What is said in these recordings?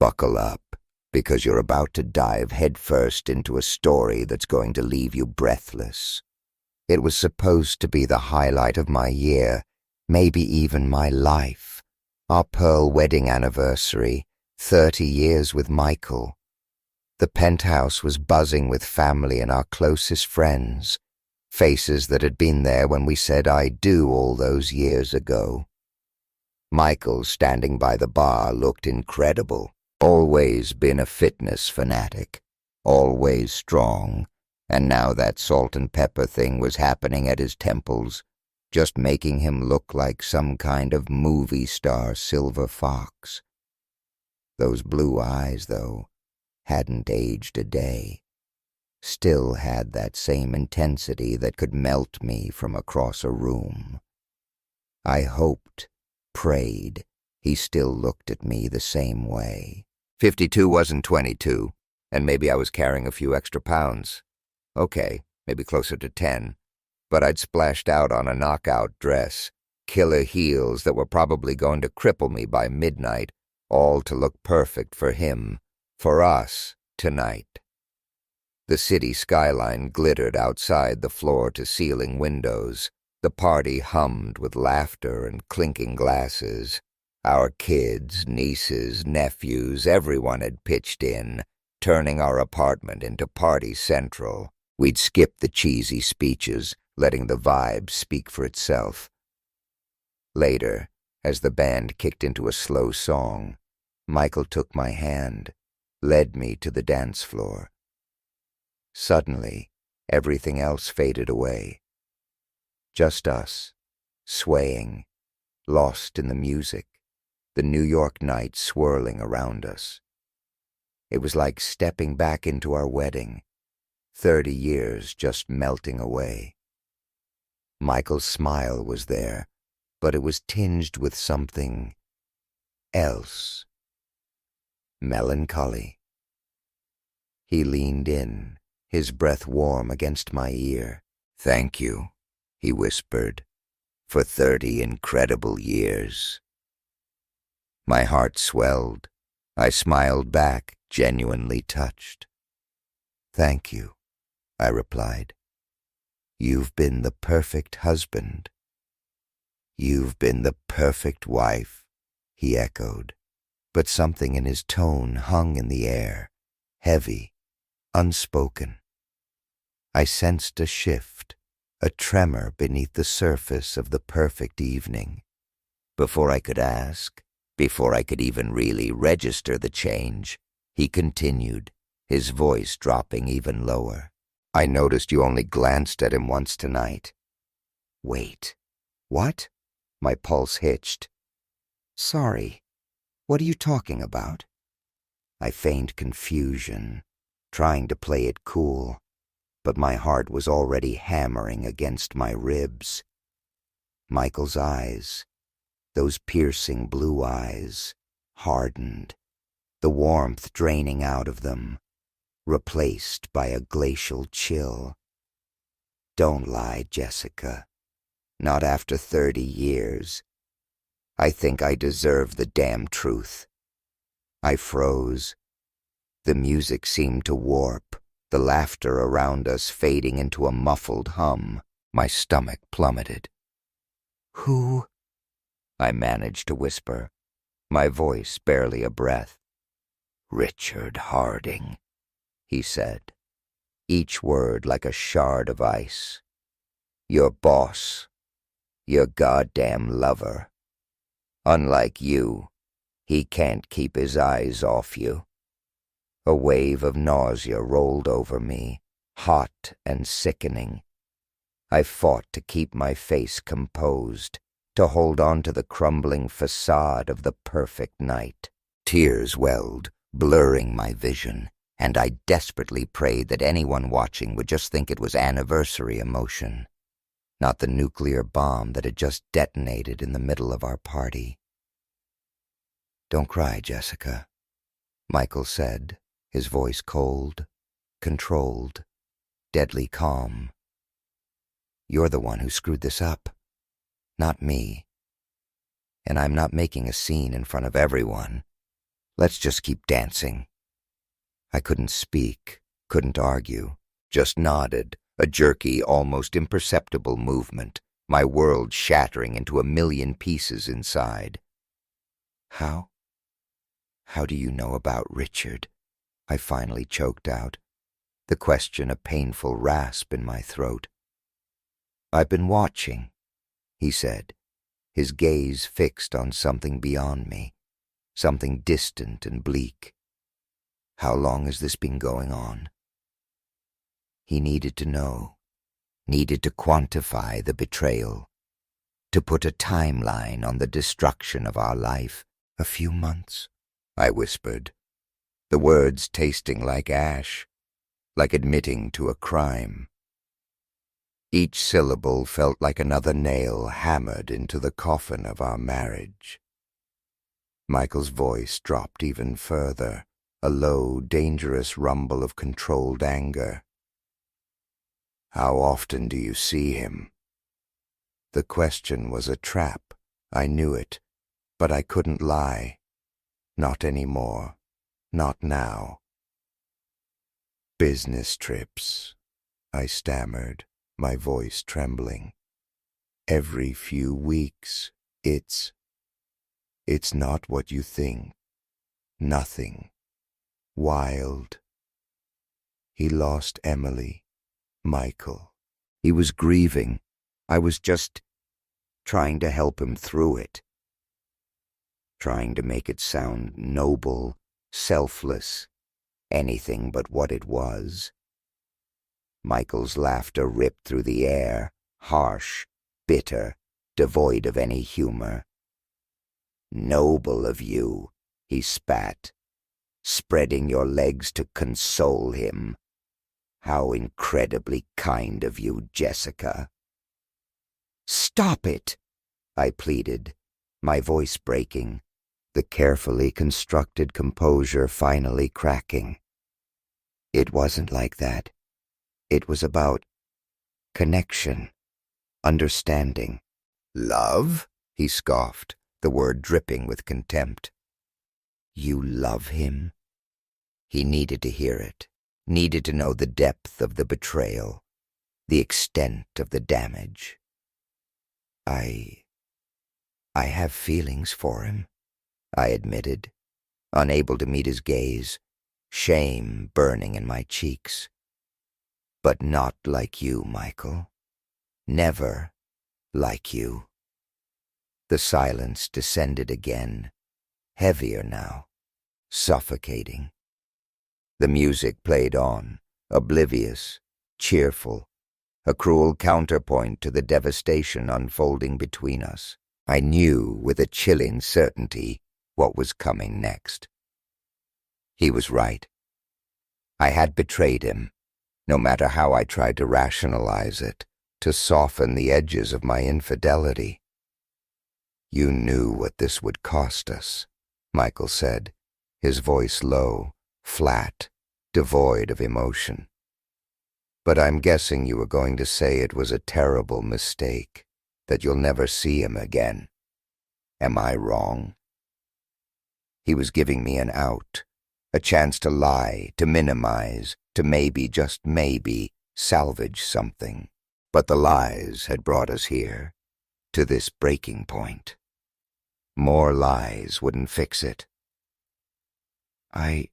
Buckle up, because you're about to dive headfirst into a story that's going to leave you breathless. It was supposed to be the highlight of my year, maybe even my life. Our Pearl wedding anniversary, 30 years with Michael. The penthouse was buzzing with family and our closest friends, faces that had been there when we said I do all those years ago. Michael, standing by the bar, looked incredible. Always been a fitness fanatic, always strong, and now that salt and pepper thing was happening at his temples, just making him look like some kind of movie star silver fox. Those blue eyes, though, hadn't aged a day. Still had that same intensity that could melt me from across a room. I hoped, prayed, he still looked at me the same way. 52 wasn't 22, and maybe I was carrying a few extra pounds. Okay, maybe closer to 10. But I'd splashed out on a knockout dress, killer heels that were probably going to cripple me by midnight, all to look perfect for him, for us, tonight. The city skyline glittered outside the floor-to-ceiling windows. The party hummed with laughter and clinking glasses. Our kids, nieces, nephews, everyone had pitched in, turning our apartment into party central. We'd skip the cheesy speeches, letting the vibe speak for itself. Later, as the band kicked into a slow song, Michael took my hand, led me to the dance floor. Suddenly, everything else faded away. Just us, swaying, lost in the music, the New York night swirling around us. It was like stepping back into our wedding, 30 years just melting away. Michael's smile was there, but it was tinged with something else. Melancholy. He leaned in, his breath warm against my ear. "Thank you," he whispered, "for 30 incredible years." My heart swelled. I smiled back, genuinely touched. "Thank you," I replied. "You've been the perfect husband." "You've been the perfect wife," he echoed, but something in his tone hung in the air, heavy, unspoken. I sensed a shift, a tremor beneath the surface of the perfect evening. Before I could ask, before I could even really register the change, he continued, his voice dropping even lower. "I noticed you only glanced at him once tonight." "Wait, what?" My pulse hitched. "Sorry, what are you talking about?" I feigned confusion, trying to play it cool, but my heart was already hammering against my ribs. Michael's eyes, those piercing blue eyes, hardened, the warmth draining out of them, replaced by a glacial chill. "Don't lie, Jessica. Not after 30 years. I think I deserve the damn truth." I froze. The music seemed to warp, the laughter around us fading into a muffled hum. My stomach plummeted. "Who?" I managed to whisper, my voice barely a breath. "Richard Harding," he said, each word like a shard of ice. "Your boss, your goddamn lover. Unlike you, he can't keep his eyes off you." A wave of nausea rolled over me, hot and sickening. I fought to keep my face composed, to hold on to the crumbling facade of the perfect night. Tears welled, blurring my vision, and I desperately prayed that anyone watching would just think it was anniversary emotion, not the nuclear bomb that had just detonated in the middle of our party. "Don't cry, Jessica," Michael said, his voice cold, controlled, deadly calm. "You're the one who screwed this up, not me. And I'm not making a scene in front of everyone, Let's just keep dancing." I couldn't speak, couldn't argue, just nodded, a jerky, almost imperceptible movement, my world shattering into a million pieces inside. How do you know about Richard?" I finally choked out, the question a painful rasp in my throat. "I've been watching," he said, his gaze fixed on something beyond me, something distant and bleak. "How long has this been going on?" He needed to know, needed to quantify the betrayal, to put a timeline on the destruction of our life. "A few months," I whispered, the words tasting like ash, like admitting to a crime. Each syllable felt like another nail hammered into the coffin of our marriage. Michael's voice dropped even further, a low, dangerous rumble of controlled anger. "How often do you see him?" The question was a trap. I knew it, but I couldn't lie. Not anymore. Not now. "Business trips," I stammered, my voice trembling. "Every few weeks. It's not what you think. Nothing. Wild." He lost Emily, Michael. He was grieving. I was just trying to help him through it. Trying to make it sound noble, selfless, anything but what it was. Michael's laughter ripped through the air, harsh, bitter, devoid of any humor. "Noble of you," he spat, "spreading your legs to console him. How incredibly kind of you, Jessica." "Stop it," I pleaded, my voice breaking, the carefully constructed composure finally cracking. "It wasn't like that. It was about connection, understanding." "Love?" he scoffed, the word dripping with contempt. "You love him?" He needed to hear it, needed to know the depth of the betrayal, the extent of the damage. I have feelings for him," I admitted, unable to meet his gaze, shame burning in my cheeks. "But not like you, Michael. Never like you." The silence descended again, heavier now, suffocating. The music played on, oblivious, cheerful, a cruel counterpoint to the devastation unfolding between us. I knew with a chilling certainty what was coming next. He was right. I had betrayed him, no matter how I tried to rationalize it, to soften the edges of my infidelity. "You knew what this would cost us," Michael said, his voice low, flat, devoid of emotion. "But I'm guessing you were going to say it was a terrible mistake, that you'll never see him again. Am I wrong?" He was giving me an out, a chance to lie, to minimize, to maybe, just maybe, salvage something. But the lies had brought us here, to this breaking point. More lies wouldn't fix it. I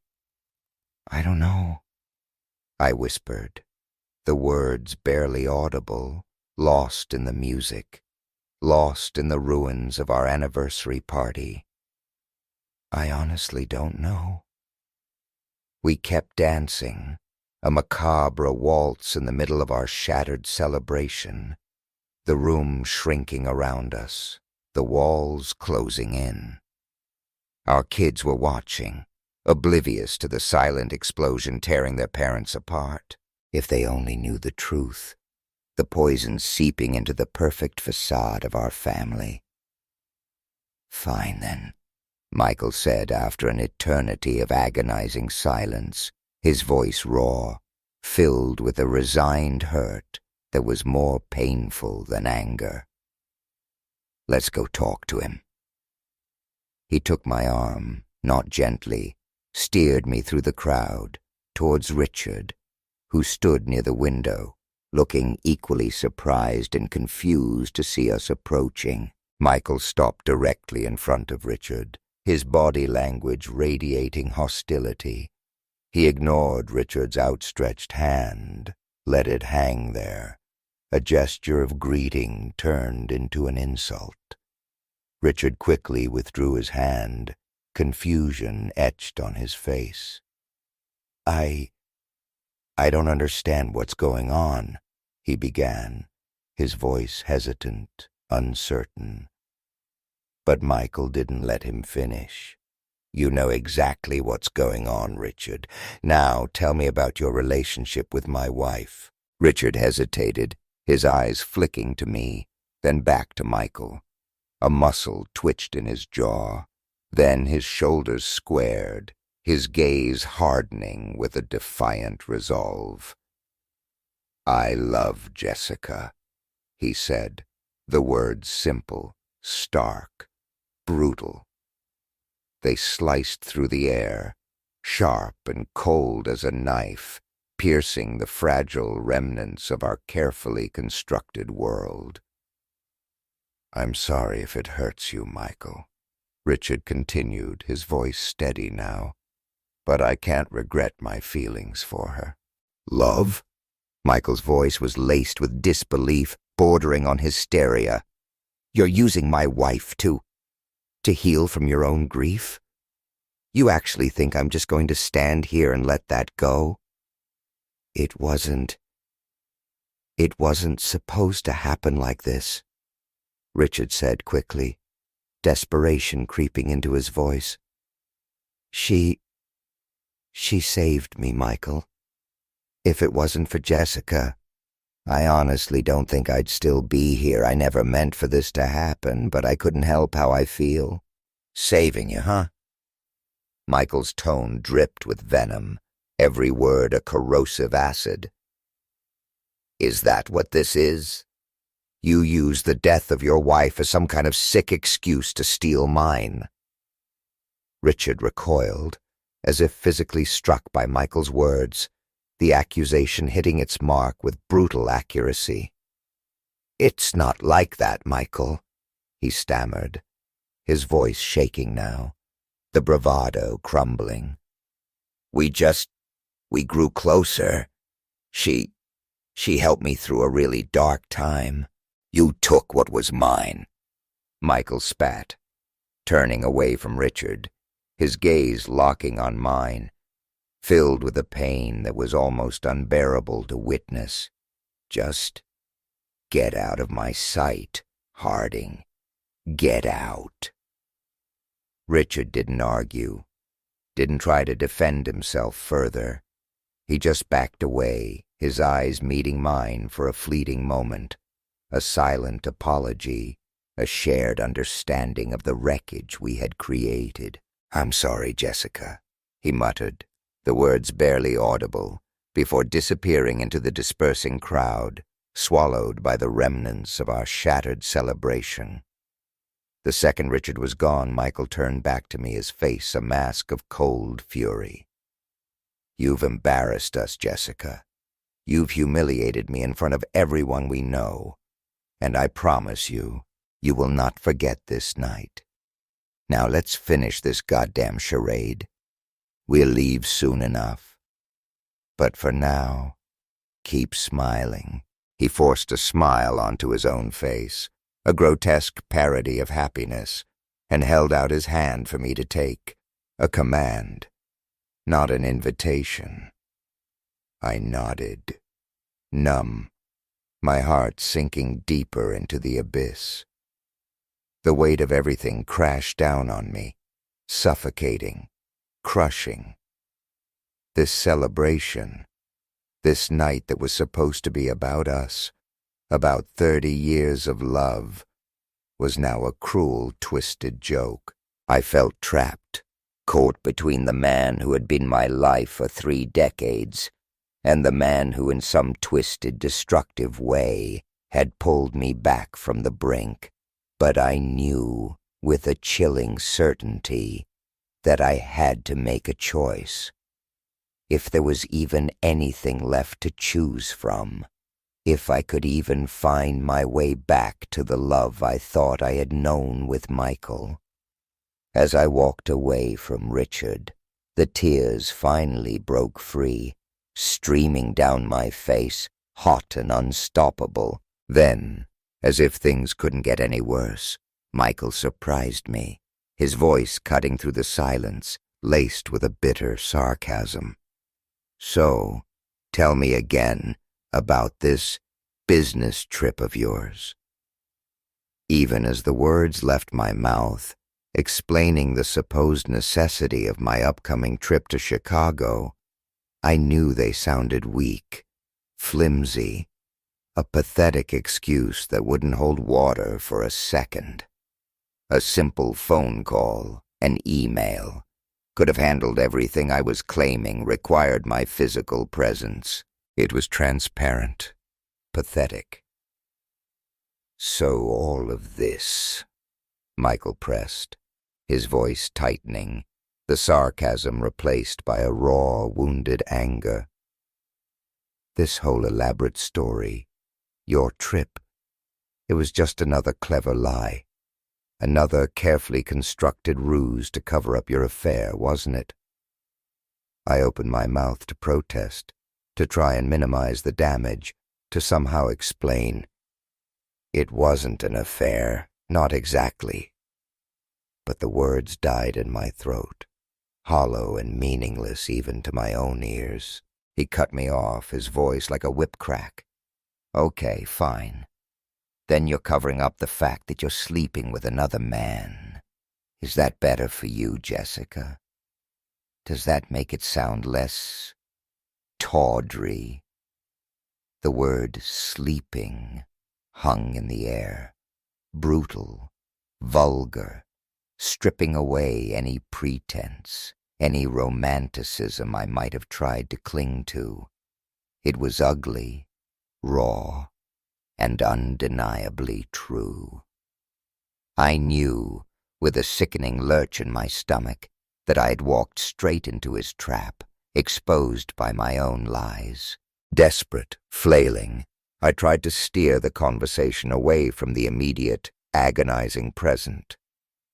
don't know," I whispered, the words barely audible, lost in the music, lost in the ruins of our anniversary party. "I honestly don't know." We kept dancing, a macabre waltz in the middle of our shattered celebration, the room shrinking around us, the walls closing in. Our kids were watching, oblivious to the silent explosion tearing their parents apart. If they only knew the truth, the poison seeping into the perfect facade of our family. "Fine then," Michael said after an eternity of agonizing silence, his voice raw, filled with a resigned hurt that was more painful than anger. "Let's go talk to him." He took my arm, not gently, steered me through the crowd towards Richard, who stood near the window, looking equally surprised and confused to see us approaching. Michael stopped directly in front of Richard, his body language radiating hostility. He ignored Richard's outstretched hand, let it hang there, a gesture of greeting turned into an insult. Richard quickly withdrew his hand, confusion etched on his face. I don't understand what's going on," he began, his voice hesitant, uncertain. But Michael didn't let him finish. "You know exactly what's going on, Richard. Now tell me about your relationship with my wife." Richard hesitated, his eyes flicking to me, then back to Michael. A muscle twitched in his jaw. Then his shoulders squared, his gaze hardening with a defiant resolve. "I love Jessica," he said, the words simple, stark, brutal. They sliced through the air, sharp and cold as a knife, piercing the fragile remnants of our carefully constructed world. "I'm sorry if it hurts you, Michael," Richard continued, his voice steady now, "but I can't regret my feelings for her." "Love?" Michael's voice was laced with disbelief, bordering on hysteria. "You're using my wife to heal from your own grief? You actually think I'm just going to stand here and let that go? It wasn't supposed to happen like this," Richard said quickly, desperation creeping into his voice. She saved me, Michael. If it wasn't for Jessica, I honestly don't think I'd still be here. I never meant for this to happen, but I couldn't help how I feel. Saving you, huh? Michael's tone dripped with venom, every word a corrosive acid. Is that what this is? You use the death of your wife as some kind of sick excuse to steal mine. Richard recoiled, as if physically struck by Michael's words, the accusation hitting its mark with brutal accuracy. It's not like that, Michael, he stammered, his voice shaking now, the bravado crumbling. We grew closer. She helped me through a really dark time. You took what was mine. Michael spat, turning away from Richard, his gaze locking on mine, filled with a pain that was almost unbearable to witness. Just get out of my sight, Harding. Get out. Richard didn't argue, didn't try to defend himself further. He just backed away, his eyes meeting mine for a fleeting moment, a silent apology, a shared understanding of the wreckage we had created. I'm sorry, Jessica, he muttered, the words barely audible, before disappearing into the dispersing crowd, swallowed by the remnants of our shattered celebration. The second Richard was gone, Michael turned back to me, his face a mask of cold fury. You've embarrassed us, Jessica. You've humiliated me in front of everyone we know, and I promise you, you will not forget this night. Now let's finish this goddamn charade. We'll leave soon enough. But for now, keep smiling. He forced a smile onto his own face, a grotesque parody of happiness, and held out his hand for me to take, a command, not an invitation. I nodded, numb, my heart sinking deeper into the abyss. The weight of everything crashed down on me, suffocating, crushing. This celebration, this night that was supposed to be about us, about 30 years of love, was now a cruel, twisted joke. I felt trapped, caught between the man who had been my life for 3 decades and the man who in some twisted, destructive way had pulled me back from the brink. But I knew, with a chilling certainty, that I had to make a choice. If there was even anything left to choose from, if I could even find my way back to the love I thought I had known with Michael. As I walked away from Richard, the tears finally broke free, streaming down my face, hot and unstoppable. Then, as if things couldn't get any worse, Michael surprised me, his voice cutting through the silence, laced with a bitter sarcasm. "So, tell me again about this business trip of yours." Even as the words left my mouth, explaining the supposed necessity of my upcoming trip to Chicago, I knew they sounded weak, flimsy, a pathetic excuse that wouldn't hold water for a second. A simple phone call, an email, could have handled everything I was claiming required my physical presence. It was transparent, pathetic. "So all of this," Michael pressed, his voice tightening, the sarcasm replaced by a raw, wounded anger. "This whole elaborate story, your trip, it was just another clever lie, another carefully constructed ruse to cover up your affair, wasn't it?" I opened my mouth to protest, to try and minimize the damage, to somehow explain. "It wasn't an affair, not exactly." But the words died in my throat, hollow and meaningless even to my own ears. He cut me off, his voice like a whip crack. "Okay, fine. Then you're covering up the fact that you're sleeping with another man. Is that better for you, Jessica? Does that make it sound less tawdry?" The word sleeping hung in the air, brutal, vulgar, stripping away any pretense, any romanticism I might have tried to cling to. It was ugly, raw, and undeniably true. I knew, with a sickening lurch in my stomach, that I had walked straight into his trap, exposed by my own lies. Desperate, flailing, I tried to steer the conversation away from the immediate, agonizing present,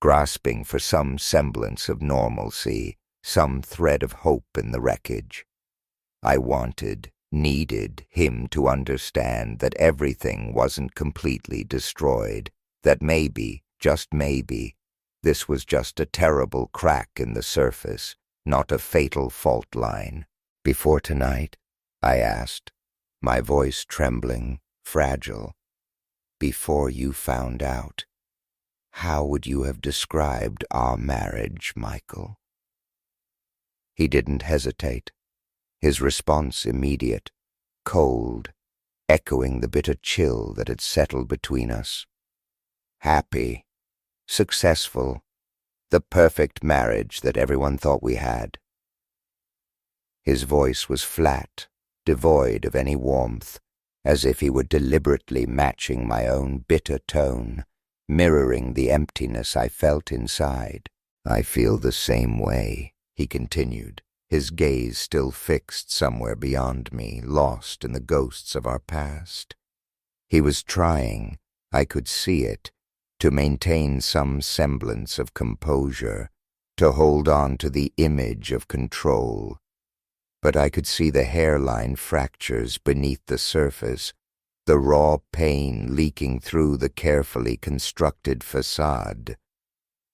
grasping for some semblance of normalcy, some thread of hope in the wreckage. I wanted, needed him to understand that everything wasn't completely destroyed, that maybe, just maybe, this was just a terrible crack in the surface, not a fatal fault line. "Before tonight?" I asked, my voice trembling, fragile. "Before you found out, how would you have described our marriage, Michael?" He didn't hesitate, his response immediate, cold, echoing the bitter chill that had settled between us. "Happy, successful, the perfect marriage that everyone thought we had." His voice was flat, devoid of any warmth, as if he were deliberately matching my own bitter tone, mirroring the emptiness I felt inside. "I feel the same way," he continued, his gaze still fixed somewhere beyond me, lost in the ghosts of our past. He was trying, I could see it, to maintain some semblance of composure, to hold on to the image of control. But I could see the hairline fractures beneath the surface, the raw pain leaking through the carefully constructed facade.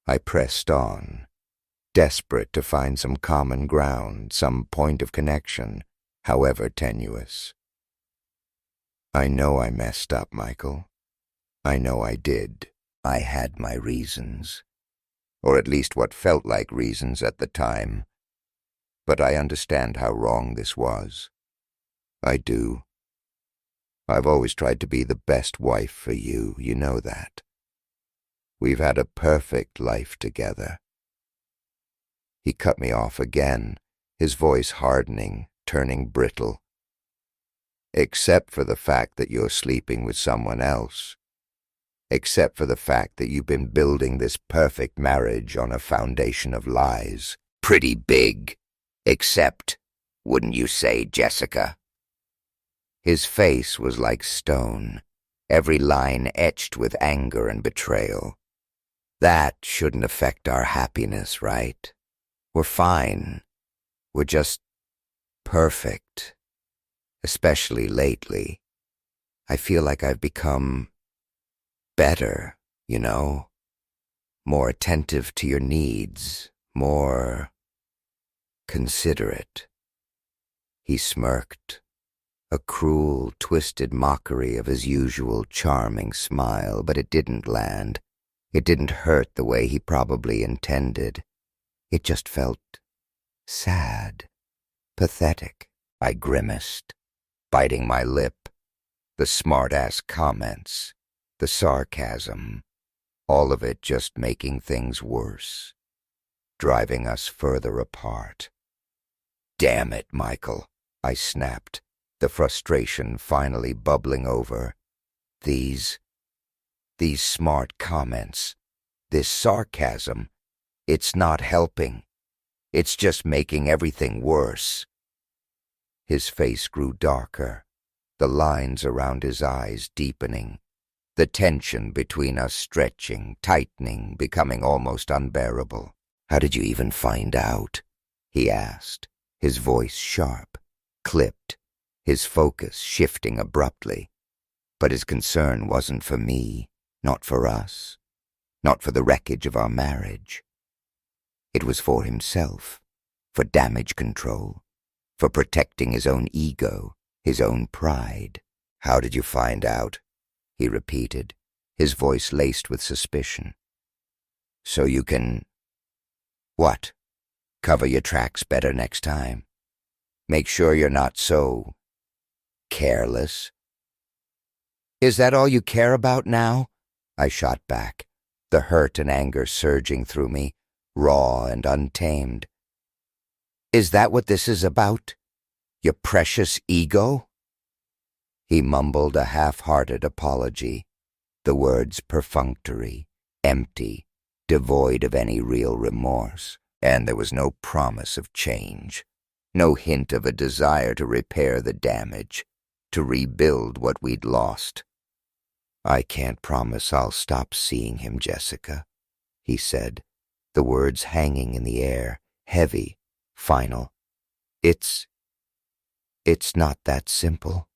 I pressed on, desperate to find some common ground, some point of connection, however tenuous. "I know I messed up, Michael. I know I did. I had my reasons, or at least what felt like reasons at the time. But I understand how wrong this was. I do. I've always tried to be the best wife for you, you know that. We've had a perfect life together." He cut me off again, his voice hardening, turning brittle. "Except for the fact that you're sleeping with someone else. except for the fact that you've been building this perfect marriage on a foundation of lies. Pretty big. Except, wouldn't you say, Jessica? His face was like stone, every line etched with anger and betrayal. That shouldn't affect our happiness, right? We're fine. We're just perfect. Especially lately. I feel like I've become better, you know? More attentive to your needs, more considerate. He smirked, a cruel, twisted mockery of his usual charming smile, but it didn't land. It didn't hurt the way he probably intended. It just felt sad, pathetic. I grimaced, biting my lip. The smart-ass comments, the sarcasm, all of it just making things worse, driving us further apart. Damn it, Michael, I snapped, the frustration finally bubbling over. These smart comments, this sarcasm, it's not helping. It's just making everything worse. His face grew darker, the lines around his eyes deepening, the tension between us stretching, tightening, becoming almost unbearable. How did you even find out? He asked, his voice sharp, clipped, his focus shifting abruptly. But his concern wasn't for me, not for us, not for the wreckage of our marriage. It was for himself, for damage control, for protecting his own ego, his own pride. How did you find out? He repeated, his voice laced with suspicion. So you can... What? Cover your tracks better next time. Make sure you're not so... careless. Is that all you care about now? I shot back, the hurt and anger surging through me, raw and untamed. Is that what this is about? Your precious ego? He mumbled a half-hearted apology, the words perfunctory, empty, devoid of any real remorse, and there was no promise of change, no hint of a desire to repair the damage, to rebuild what we'd lost. I can't promise I'll stop seeing him, Jessica, he said, the words hanging in the air, heavy, final. It's not that simple.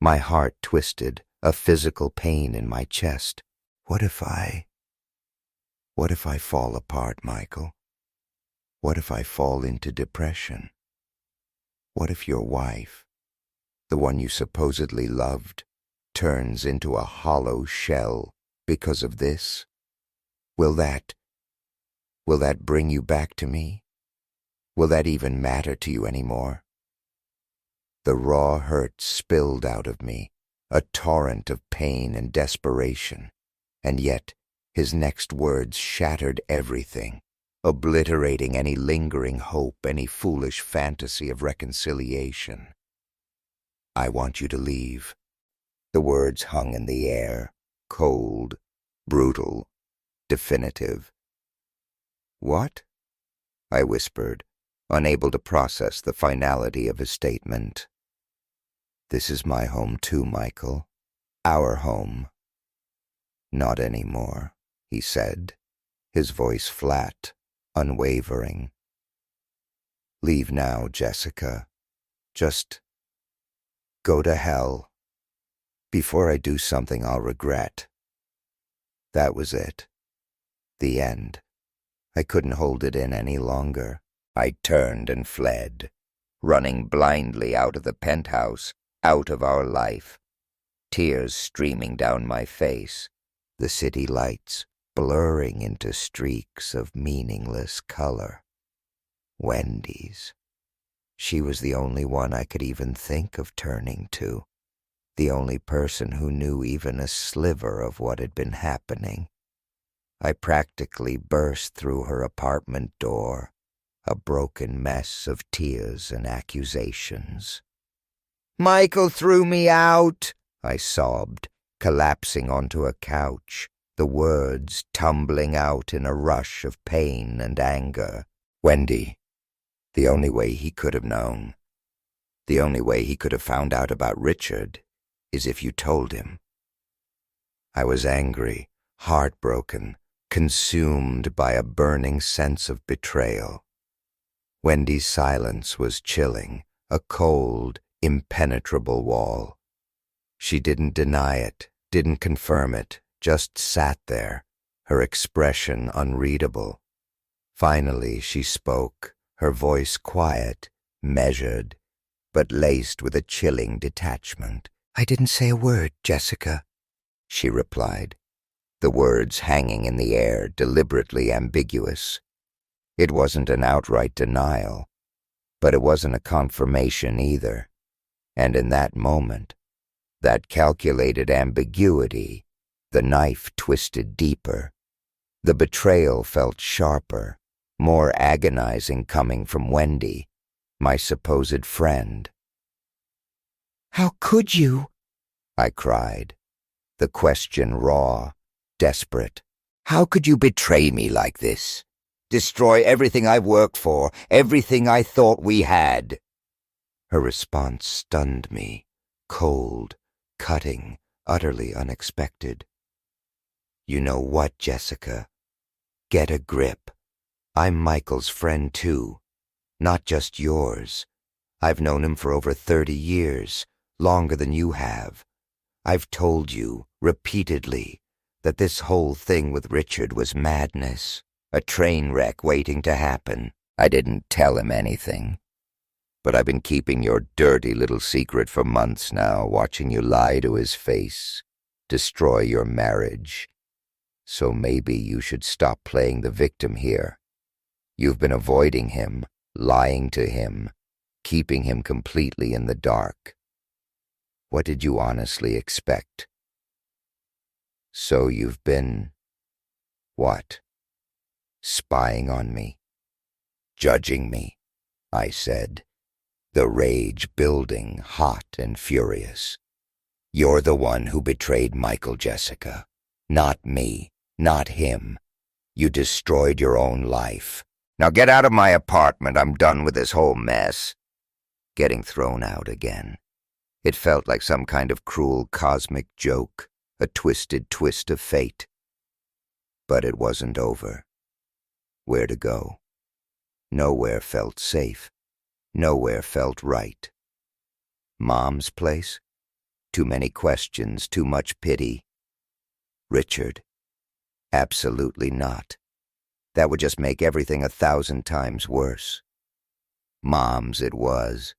My heart twisted, a physical pain in my chest. What if I fall apart, Michael? What if I fall into depression? What if your wife, the one you supposedly loved, turns into a hollow shell because of this? Will that bring you back to me? Will that even matter to you anymore? The raw hurt spilled out of me, a torrent of pain and desperation, and yet his next words shattered everything, obliterating any lingering hope, any foolish fantasy of reconciliation. I want you to leave. The words hung in the air, cold, brutal, definitive. What? I whispered, unable to process the finality of his statement. This is my home too, Michael. Our home. Not anymore, he said, his voice flat, unwavering. Leave now, Jessica. Just go to hell. Before I do something I'll regret. That was it. The end. I couldn't hold it in any longer. I turned and fled, running blindly out of the penthouse, out of our life, tears streaming down my face, the city lights blurring into streaks of meaningless color. Wendy's. She was the only one I could even think of turning to, the only person who knew even a sliver of what had been happening. I practically burst through her apartment door, a broken mess of tears and accusations. Michael threw me out, I sobbed, collapsing onto a couch, the words tumbling out in a rush of pain and anger. Wendy, the only way he could have known, the only way he could have found out about Richard, is if you told him. I was angry, heartbroken, consumed by a burning sense of betrayal. Wendy's silence was chilling, a cold, impenetrable wall. She didn't deny it, didn't confirm it, just sat there, her expression unreadable. Finally she spoke, her voice quiet, measured, but laced with a chilling detachment. "I didn't say a word, Jessica," she replied, the words hanging in the air, deliberately ambiguous. It wasn't an outright denial, but it wasn't a confirmation either. And in that moment, that calculated ambiguity, the knife twisted deeper. The betrayal felt sharper, more agonizing coming from Wendy, my supposed friend. "How could you?" I cried, the question raw, desperate. "How could you betray me like this? Destroy everything I've worked for, everything I thought we had?" Her response stunned me, cold, cutting, utterly unexpected. "You know what, Jessica? Get a grip. I'm Michael's friend too, not just yours. I've known him for over 30 years, longer than you have. I've told you, repeatedly, that this whole thing with Richard was madness, a train wreck waiting to happen. I didn't tell him anything. But I've been keeping your dirty little secret for months now, watching you lie to his face, destroy your marriage. So maybe you should stop playing the victim here. You've been avoiding him, lying to him, keeping him completely in the dark. What did you honestly expect? So you've been, what? Spying on me? Judging me?" I said, the rage building, hot and furious. "You're the one who betrayed Michael, Jessica. Not me, not him. You destroyed your own life. Now get out of my apartment. I'm done with this whole mess." Getting thrown out again. It felt like some kind of cruel cosmic joke, a twisted twist of fate. But it wasn't over. Where to go? Nowhere felt safe. Nowhere felt right. Mom's place? Too many questions, too much pity. Richard? Absolutely not. That would just make everything 1,000 times worse. Mom's it was.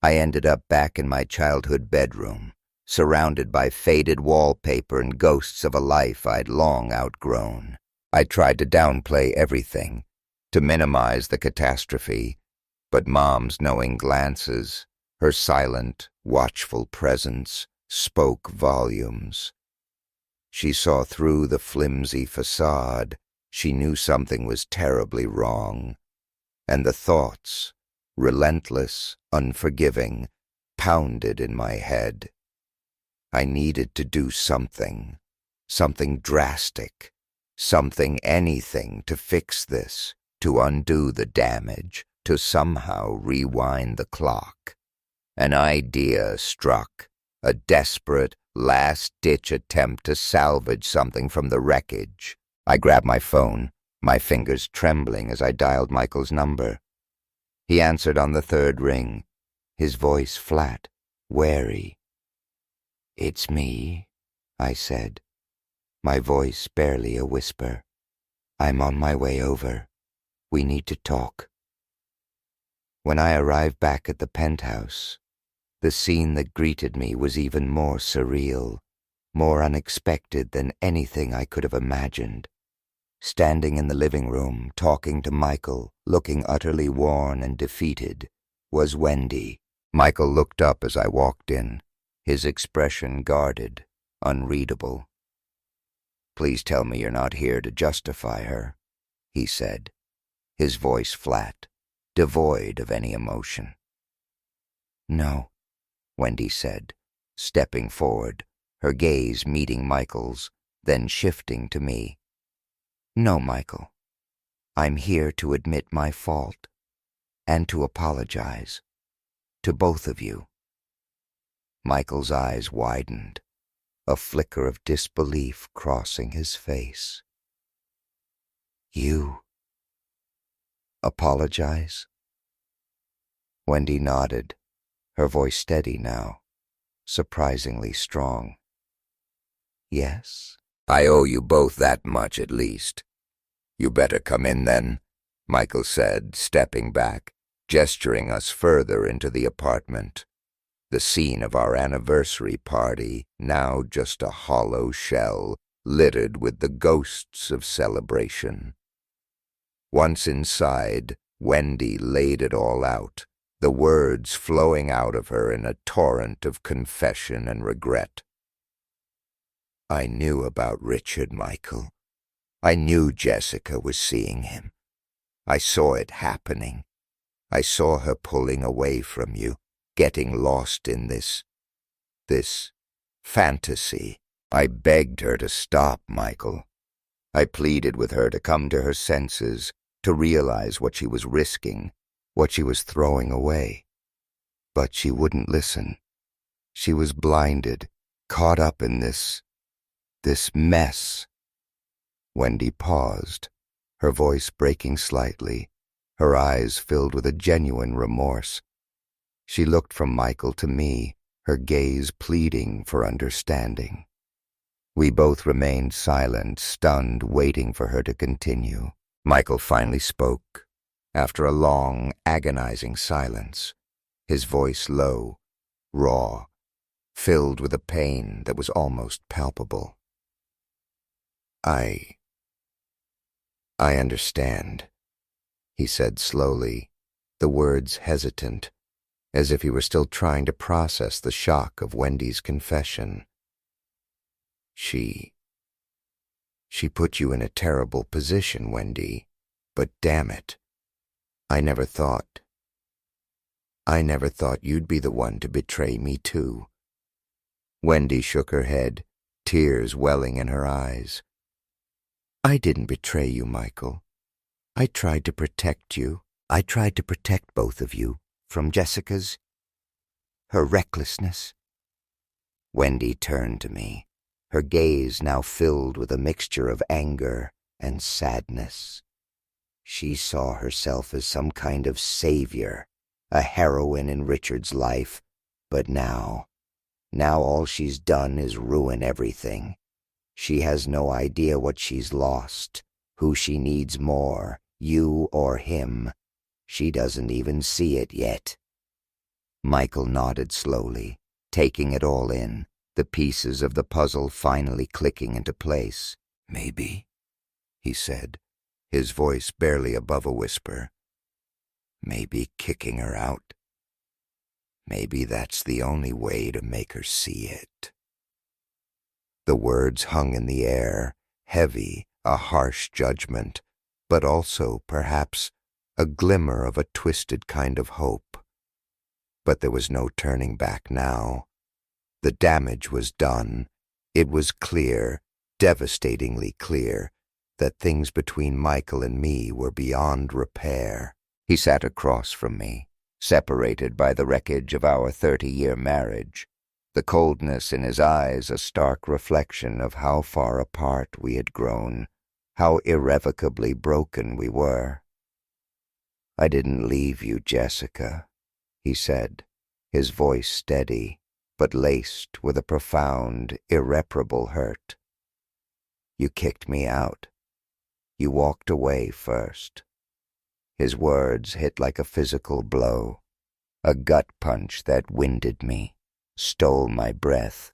I ended up back in my childhood bedroom, surrounded by faded wallpaper and ghosts of a life I'd long outgrown. I tried to downplay everything, to minimize the catastrophe, but Mom's knowing glances, her silent, watchful presence, spoke volumes. She saw through the flimsy facade. She knew something was terribly wrong, and the thoughts, relentless, unforgiving, pounded in my head. I needed to do something, something drastic, anything to fix this, to undo the damage, to somehow rewind the clock. An idea struck, a desperate, last-ditch attempt to salvage something from the wreckage. I grabbed my phone, my fingers trembling as I dialed Michael's number. He answered on the 3rd ring, his voice flat, wary. "It's me," I said, my voice barely a whisper. "I'm on my way over. We need to talk." When I arrived back at the penthouse, the scene that greeted me was even more surreal, more unexpected than anything I could have imagined. Standing in the living room, talking to Michael, looking utterly worn and defeated, was Wendy. Michael looked up as I walked in, his expression guarded, unreadable. "Please tell me you're not here to justify her," he said, his voice flat, devoid of any emotion. "No," Wendy said, stepping forward, her gaze meeting Michael's, then shifting to me. "No, Michael. I'm here to admit my fault and to apologize to both of you." Michael's eyes widened, a flicker of disbelief crossing his face. "You apologize?" Wendy nodded, her voice steady now, surprisingly strong. "Yes." "I owe you both that much at least. You better come in then," Michael said, stepping back, gesturing us further into the apartment. The scene of our anniversary party, now just a hollow shell, littered with the ghosts of celebration. Once inside, Wendy laid it all out, the words flowing out of her in a torrent of confession and regret. "I knew about Richard, Michael. I knew Jessica was seeing him. I saw it happening. I saw her pulling away from you, getting lost in this fantasy. I begged her to stop, Michael. I pleaded with her to come to her senses, to realize what she was risking, what she was throwing away. But she wouldn't listen. She was blinded, caught up in this mess." Wendy paused, her voice breaking slightly, her eyes filled with a genuine remorse. She looked from Michael to me, her gaze pleading for understanding. We both remained silent, stunned, waiting for her to continue. Michael finally spoke, after a long, agonizing silence, his voice low, raw, filled with a pain that was almost palpable. I understand," he said slowly, the words hesitant, as if he were still trying to process the shock of Wendy's confession. She put you in a terrible position, Wendy, but damn it, I never thought you'd be the one to betray me too." Wendy shook her head, tears welling in her eyes. "I didn't betray you, Michael. I tried to protect you. I tried to protect both of you from her recklessness." Wendy turned to me, her gaze now filled with a mixture of anger and sadness. She saw herself as some kind of savior, a heroine in Richard's life, but now all she's done is ruin everything. She has no idea what she's lost, who she needs more, you or him. She doesn't even see it yet." Michael nodded slowly, taking it all in, the pieces of the puzzle finally clicking into place. "Maybe," he said, his voice barely above a whisper. "Maybe kicking her out. Maybe that's the only way to make her see it." The words hung in the air, heavy, a harsh judgment, but also, perhaps, a glimmer of a twisted kind of hope. But there was no turning back now. The damage was done. It was clear, devastatingly clear, that things between Michael and me were beyond repair. He sat across from me, separated by the wreckage of our 30-year marriage, the coldness in his eyes a stark reflection of how far apart we had grown, how irrevocably broken we were. "I didn't leave you, Jessica," he said, his voice steady, but laced with a profound, irreparable hurt. "You kicked me out. You walked away first." His words hit like a physical blow, a gut punch that winded me, stole my breath,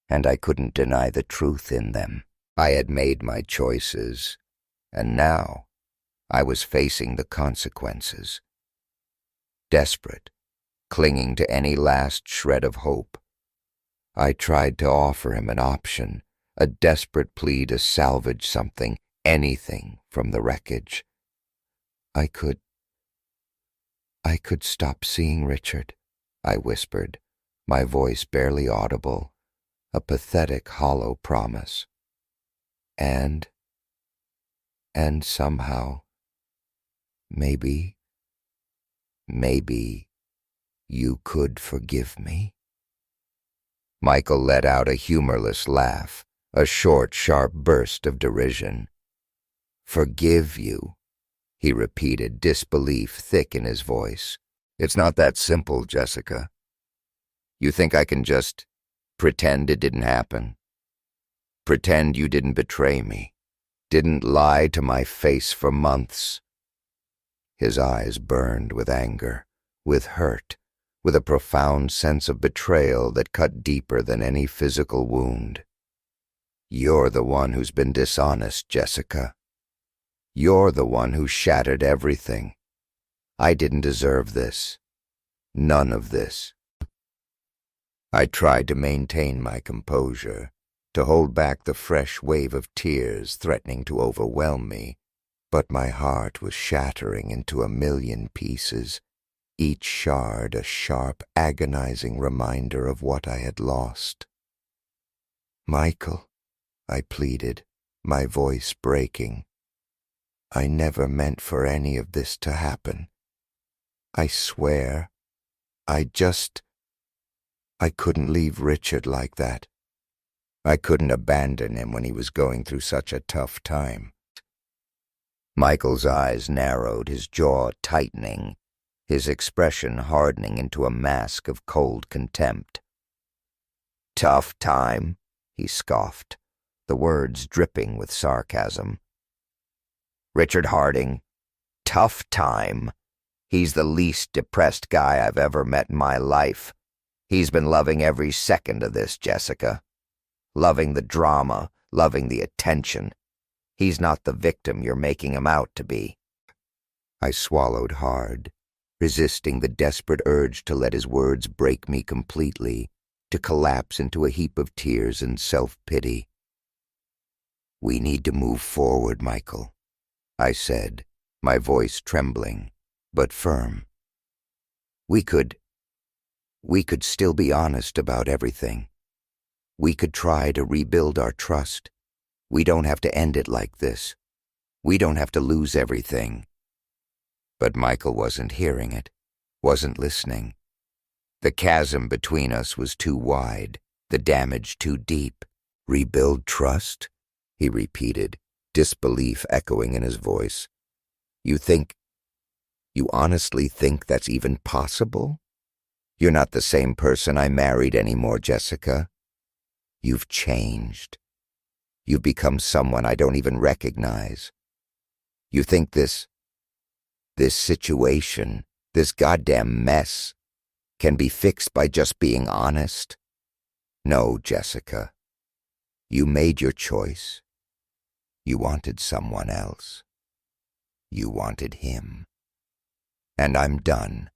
and I couldn't deny the truth in them. I had made my choices, and now I was facing the consequences. Desperate, clinging to any last shred of hope, I tried to offer him an option, a desperate plea to salvage something, anything from the wreckage. I could stop seeing Richard," I whispered, my voice barely audible, a pathetic, hollow promise. And somehow, maybe you could forgive me. Michael let out a humorless laugh, a short, sharp burst of derision. Forgive you, he repeated, disbelief thick in his voice. It's not that simple, Jessica. You think I can just pretend it didn't happen? Pretend you didn't betray me, didn't lie to my face for months? His eyes burned with anger, with hurt, with a profound sense of betrayal that cut deeper than any physical wound. You're the one who's been dishonest, Jessica. You're the one who shattered everything. I didn't deserve this. None of this. I tried to maintain my composure, to hold back the fresh wave of tears threatening to overwhelm me, but my heart was shattering into a million pieces, each shard a sharp, agonizing reminder of what I had lost. Michael, I pleaded, my voice breaking. I never meant for any of this to happen. I swear, I couldn't leave Richard like that. I couldn't abandon him when he was going through such a tough time. Michael's eyes narrowed, his jaw tightening, his expression hardening into a mask of cold contempt. Tough time, he scoffed, the words dripping with sarcasm. Richard Harding, tough time. He's the least depressed guy I've ever met in my life. He's been loving every second of this, Jessica. Loving the drama, loving the attention. He's not the victim you're making him out to be. I swallowed hard, resisting the desperate urge to let his words break me completely, to collapse into a heap of tears and self-pity. We need to move forward, Michael, I said, my voice trembling, but firm. We could still be honest about everything. We could try to rebuild our trust. We don't have to end it like this. We don't have to lose everything. But Michael wasn't hearing it, wasn't listening. The chasm between us was too wide, the damage too deep. Rebuild trust? He repeated, disbelief echoing in his voice. You honestly think that's even possible? You're not the same person I married anymore, Jessica. You've changed. You've become someone I don't even recognize. You think this situation, this goddamn mess, can be fixed by just being honest? No, Jessica. You made your choice. You wanted someone else. You wanted him. And I'm done.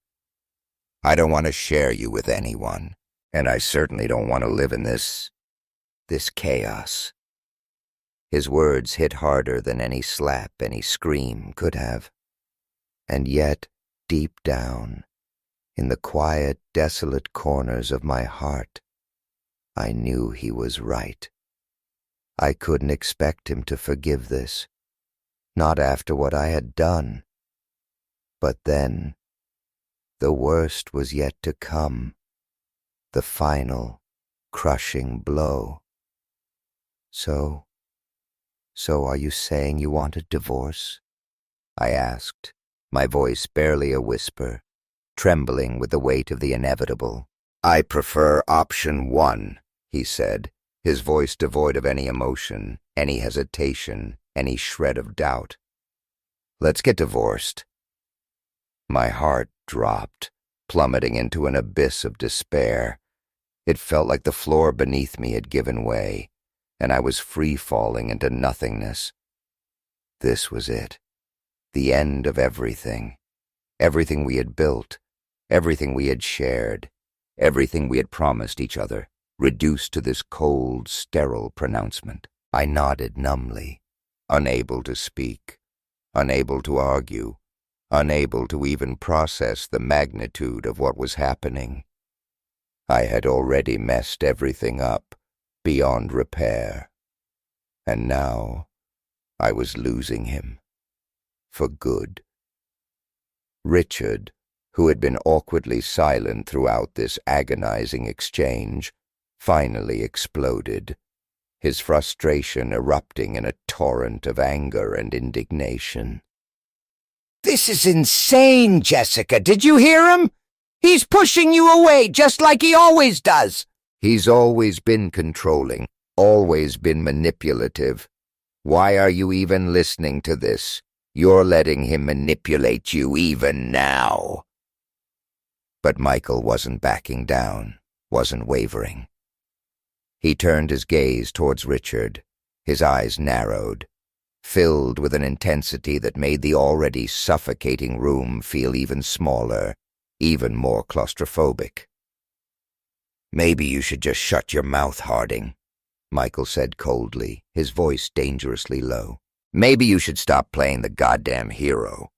I don't want to share you with anyone, and I certainly don't want to live in this chaos. His words hit harder than any slap, any scream could have. And yet, deep down, in the quiet, desolate corners of my heart, I knew he was right. I couldn't expect him to forgive this, not after what I had done. But then, the worst was yet to come, the final, crushing blow. So are you saying you want a divorce? I asked, my voice barely a whisper, trembling with the weight of the inevitable. I prefer option 1, he said, his voice devoid of any emotion, any hesitation, any shred of doubt. Let's get divorced. My heart dropped, plummeting into an abyss of despair. It felt like the floor beneath me had given way, and I was free-falling into nothingness. This was it. The end of everything. Everything we had built. Everything we had shared. Everything we had promised each other, reduced to this cold, sterile pronouncement. I nodded numbly, unable to speak, unable to argue, unable to even process the magnitude of what was happening. I had already messed everything up, beyond repair. And now I was losing him. For good. Richard, who had been awkwardly silent throughout this agonizing exchange, finally exploded, his frustration erupting in a torrent of anger and indignation. "This is insane, Jessica. Did you hear him? He's pushing you away just like he always does." He's always been controlling, always been manipulative. Why are you even listening to this? You're letting him manipulate you even now. But Michael wasn't backing down, wasn't wavering. He turned his gaze towards Richard, his eyes narrowed, filled with an intensity that made the already suffocating room feel even smaller, even more claustrophobic. "Maybe you should just shut your mouth, Harding," Michael said coldly, his voice dangerously low. "Maybe you should stop playing the goddamn hero,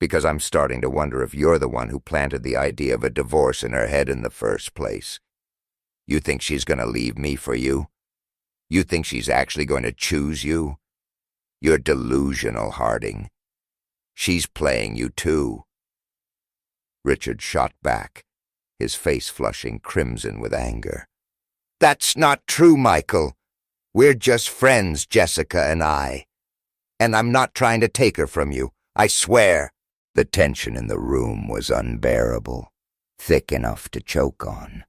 because I'm starting to wonder if you're the one who planted the idea of a divorce in her head in the first place. You think she's going to leave me for you? You think she's actually going to choose you? You're delusional, Harding. She's playing you too." Richard shot back, his face flushing crimson with anger. "That's not true, Michael. We're just friends, Jessica and I. And I'm not trying to take her from you, I swear." The tension in the room was unbearable, thick enough to choke on.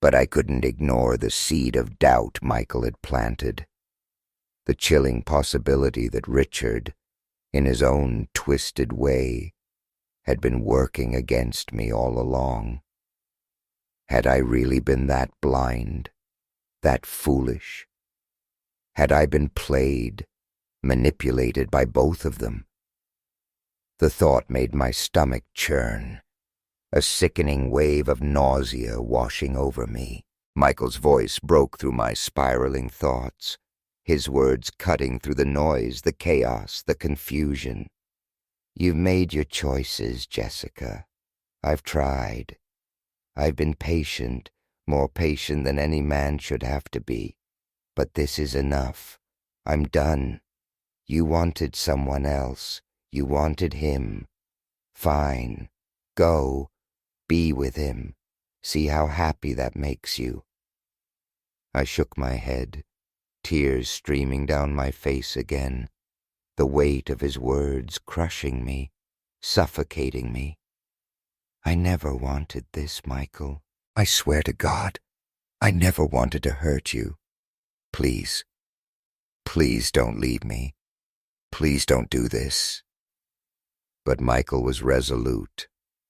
But I couldn't ignore the seed of doubt Michael had planted. The chilling possibility that Richard, in his own twisted way, had been working against me all along. Had I really been that blind, that foolish? Had I been played, manipulated by both of them? The thought made my stomach churn, a sickening wave of nausea washing over me. Michael's voice broke through my spiraling thoughts, his words cutting through the noise, the chaos, the confusion. "You've made your choices, Jessica. I've tried. I've been patient, more patient than any man should have to be. But this is enough. I'm done. You wanted someone else. You wanted him. Fine. Go. Be with him. See how happy that makes you." I shook my head, tears streaming down my face again, the weight of his words crushing me, suffocating me. "I never wanted this, Michael. I swear to God, I never wanted to hurt you. Please, please don't leave me. Please don't do this." But Michael was resolute,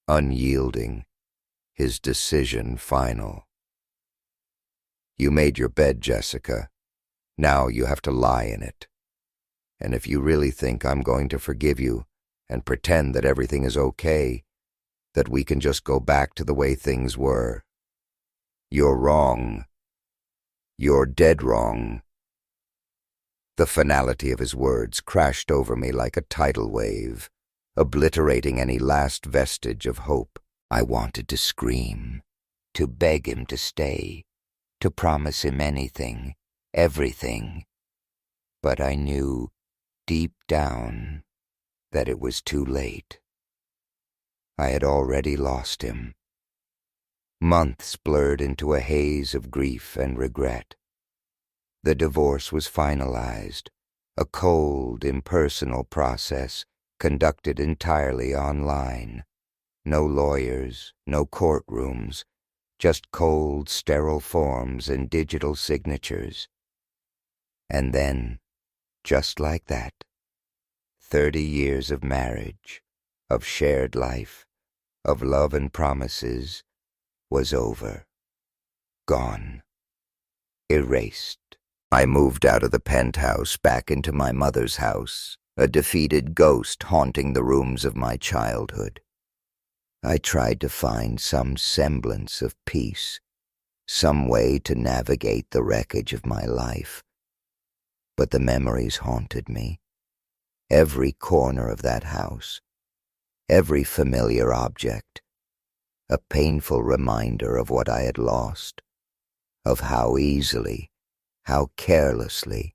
unyielding, his decision final. "You made your bed, Jessica. Now you have to lie in it. And if you really think I'm going to forgive you and pretend that everything is okay, that we can just go back to the way things were, you're wrong. You're dead wrong." The finality of his words crashed over me like a tidal wave, obliterating any last vestige of hope. I wanted to scream, to beg him to stay, to promise him anything, everything. But I knew, deep down, that it was too late. I had already lost him. Months blurred into a haze of grief and regret. The divorce was finalized, a cold, impersonal process conducted entirely online. No lawyers, no courtrooms, just cold, sterile forms and digital signatures. And then, just like that, 30 years of marriage, of shared life, of love and promises, was over. Gone. Erased. I moved out of the penthouse back into my mother's house, a defeated ghost haunting the rooms of my childhood. I tried to find some semblance of peace, some way to navigate the wreckage of my life. But the memories haunted me. Every corner of that house, every familiar object, a painful reminder of what I had lost, of how easily how carelessly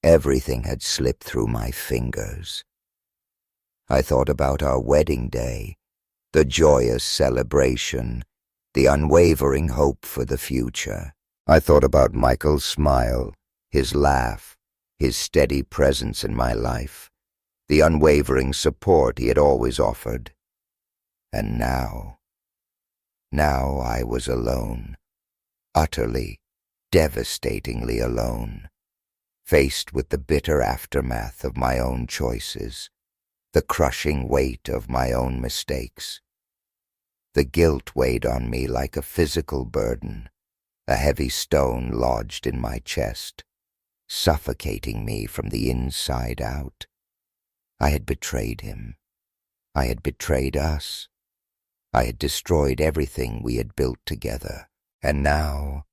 everything had slipped through my fingers. I thought about our wedding day, the joyous celebration, the unwavering hope for the future. I thought about Michael's smile, his laugh, his steady presence in my life, the unwavering support he had always offered. And now I was alone, utterly, devastatingly alone, faced with the bitter aftermath of my own choices, the crushing weight of my own mistakes. The guilt weighed on me like a physical burden, a heavy stone lodged in my chest, suffocating me from the inside out. I had betrayed him. I had betrayed us. I had destroyed everything we had built together. And now,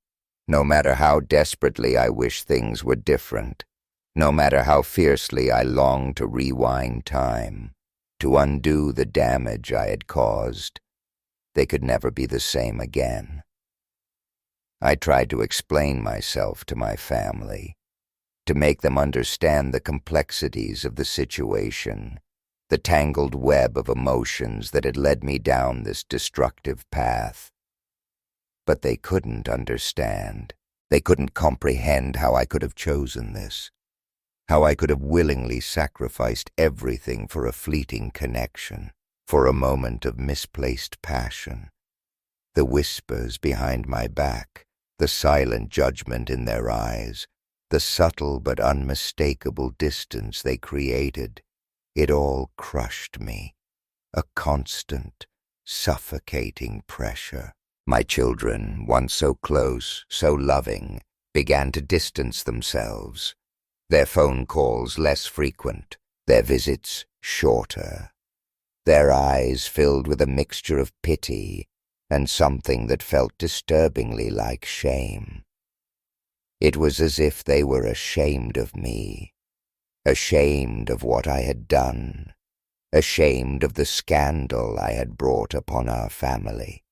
no matter how desperately I wish things were different, no matter how fiercely I longed to rewind time, to undo the damage I had caused, they could never be the same again. I tried to explain myself to my family, to make them understand the complexities of the situation, the tangled web of emotions that had led me down this destructive path. But they couldn't understand. They couldn't comprehend how I could have chosen this, how I could have willingly sacrificed everything for a fleeting connection, for a moment of misplaced passion. The whispers behind my back, the silent judgment in their eyes, the subtle but unmistakable distance they created, it all crushed me, a constant, suffocating pressure. My children, once so close, so loving, began to distance themselves, their phone calls less frequent, their visits shorter, their eyes filled with a mixture of pity and something that felt disturbingly like shame. It was as if they were ashamed of me, ashamed of what I had done, ashamed of the scandal I had brought upon our family.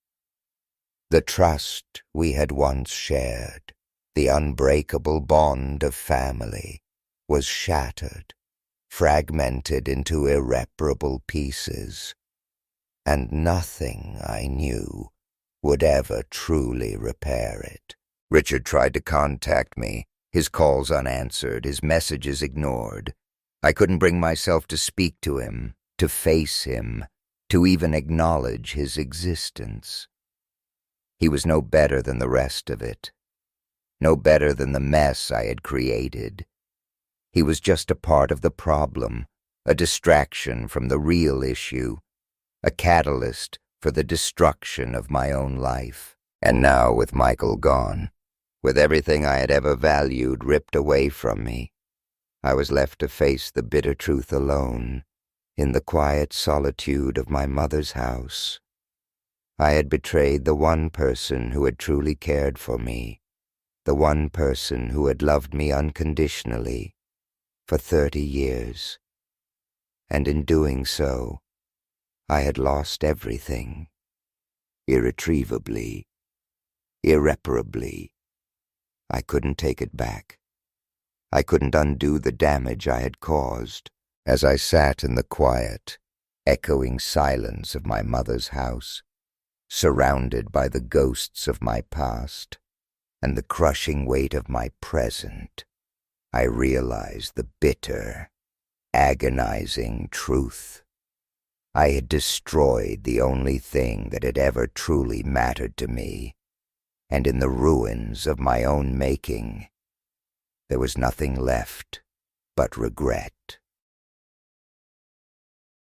The trust we had once shared, the unbreakable bond of family, was shattered, fragmented into irreparable pieces, and nothing I knew would ever truly repair it. Richard tried to contact me, his calls unanswered, his messages ignored. I couldn't bring myself to speak to him, to face him, to even acknowledge his existence. He was no better than the rest of it, no better than the mess I had created. He was just a part of the problem, a distraction from the real issue, a catalyst for the destruction of my own life. And now, with Michael gone, with everything I had ever valued ripped away from me, I was left to face the bitter truth alone, in the quiet solitude of my mother's house. I had betrayed the one person who had truly cared for me, the one person who had loved me unconditionally for 30 years. And in doing so, I had lost everything, irretrievably, irreparably. I couldn't take it back. I couldn't undo the damage I had caused. As I sat in the quiet, echoing silence of my mother's house, surrounded by the ghosts of my past and the crushing weight of my present, I realized the bitter, agonizing truth. I had destroyed the only thing that had ever truly mattered to me, and in the ruins of my own making, there was nothing left but regret.